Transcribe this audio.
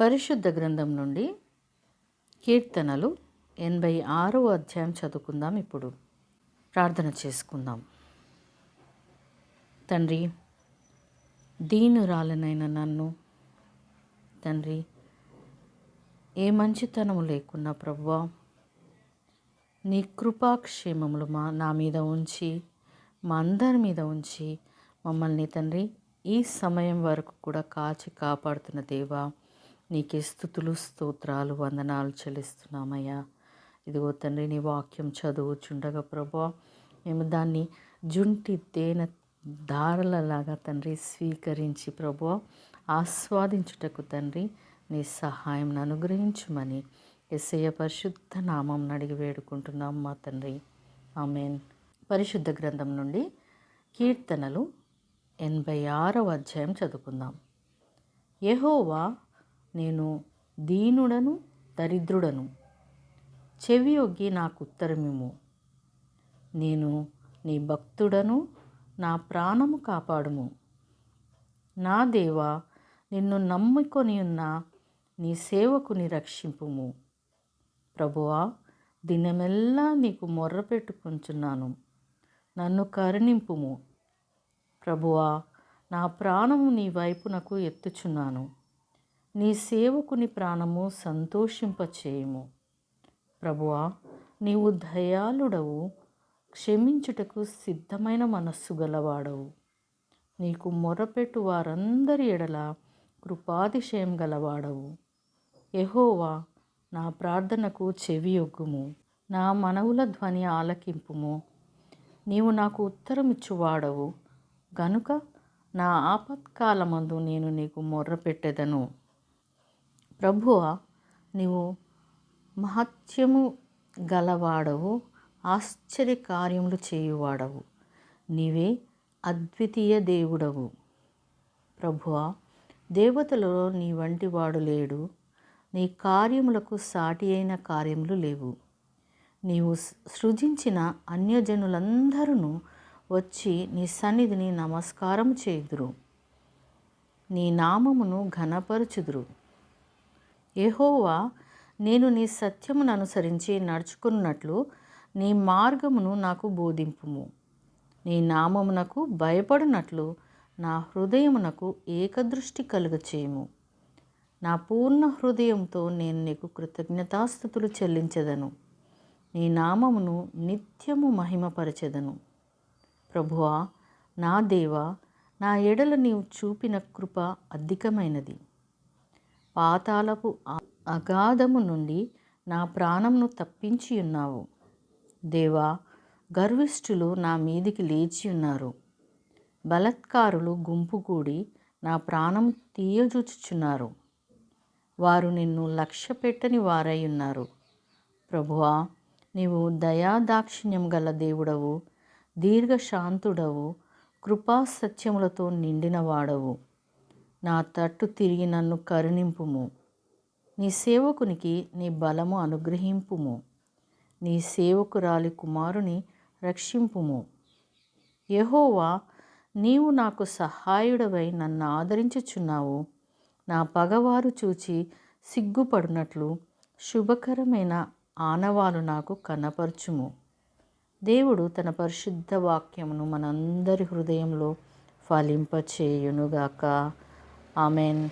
పరిశుద్ధ గ్రంథం నుండి కీర్తనలు 86వ అధ్యాయం చదువుకుందాం. ఇప్పుడు ప్రార్థన చేసుకుందాం. తండ్రి, దీనురాలనైన నన్ను తండ్రి, ఏ మంచితనము లేకున్నా ప్రభువా, నీ కృపాక్షేమములు నా మీద ఉంచి, మా అందరి మీద ఉంచి, మమ్మల్ని తండ్రి ఈ సమయం వరకు కూడా కాచి కాపాడుతున్న దేవా, నీకే స్తుతులు, స్తోత్రాలు, వందనాలు చెల్లిస్తున్నామయ్యా. ఇదిగో తండ్రి, నీ వాక్యం చదువుచుండగా ప్రభువా, మేము దాన్ని జుంటి తేనె దారలలాగా తండ్రి స్వీకరించి ప్రభువా ఆస్వాదించుటకు తండ్రి నీ సహాయం అనుగ్రహించుమని యేసయ్య పరిశుద్ధ నామం అడిగి వేడుకుంటున్నాం మా తండ్రి, ఆమేన్. పరిశుద్ధ గ్రంథం నుండి కీర్తనలు 86వ అధ్యాయం చదువుకుందాం. యెహోవా, నేను దీనుడను దరిద్రుడను, చెవియొగ్గి నాకు ఉత్తరమిమ్ము. నేను నీ భక్తుడను, నా ప్రాణము కాపాడుము. నా దేవా, నిన్ను నమ్ముకొని ఉన్న నీ సేవకుని రక్షింపుము. ప్రభువా, దినమెల్లా నీకు మొర్ర పెట్టుకుంటున్నాను, నన్ను కరుణింపుము. ప్రభువా, నా ప్రాణము నీ వైపునకు ఎత్తుచున్నాను, నీ సేవకుని ప్రాణము సంతోషింపచేయుము. ప్రభువా, నీవు దయాళుడవు, క్షమించుటకు సిద్ధమైన మనస్సు గలవాడవు. నీకు మొరపెట్టు వారందరి ఎడల కృపాతిశయం గలవాడవు. యెహోవా, నా ప్రార్థనకు చెవియొగ్గుము, నా మనవుల ధ్వని ఆలకింపుము. నీవు నాకు ఉత్తరమిచ్చువాడవు గనుక నా ఆపత్కాలమందు నేను నీకు మొర్రపెట్టెదను. ప్రభువా, నీవు మహత్యము గలవాడవు, ఆశ్చర్య కార్యములు చేయువాడవు. నీవే అద్వితీయ దేవుడవు. ప్రభువా, దేవతలలో నీ వంటి వాడు లేడు, నీ కార్యములకు సాటి అయిన కార్యములు లేవు. నీవు సృజించిన అన్యజనులందరూ వచ్చి నీ సన్నిధిని నమస్కారం చేయుదురు, నీ నామమును ఘనపరచుదురు. యెహోవా, నేను నీ సత్యమును అనుసరించి నడుచుకున్నట్లు నీ మార్గమును నాకు బోధింపుము. నీ నామమునకు భయపడినట్లు నా హృదయమునకు ఏకదృష్టి కలుగచేయుము. నా పూర్ణ హృదయంతో నేను నీకు కృతజ్ఞతాస్తుతులు చెల్లించెదను, నీ నామమును నిత్యము మహిమపరచెదను. ప్రభువా, నా దేవా, నా ఎడల నీవు చూపిన కృప అధికమైనది. పాతాళపు అగాధము నుండి నా ప్రాణమును తప్పించి ఉన్నావు. దేవా, గర్విష్ఠులు నా మీదికి లేచి ఉన్నారు, బలాత్కారులు గుంపు కూడి నా ప్రాణం తీయజూచుచున్నారు. వారు నిన్ను లక్ష్యపెట్టని వారై ఉన్నారు. ప్రభువా, నీవు దయాదాక్షిణ్యం గల దేవుడవు, దీర్ఘశాంతుడవు, కృపా సత్యములతో నిండిన వాడవు. నా తట్టు తిరిగి నన్ను కరుణింపుము. నీ సేవకునికి నీ బలము అనుగ్రహింపుము. నీ సేవకురాలి కుమారుని రక్షింపుము. యెహోవా, నీవు నాకు సహాయుడవై నన్ను ఆదరించుచున్నావు. నా పగవారు చూచి సిగ్గుపడినట్లు శుభకరమైన ఆనవాలు నాకు కనపరచుము. దేవుడు తన పరిశుద్ధ వాక్యమును మనందరి హృదయంలో ఫలింపచేయునుగాక. ఆమెన్.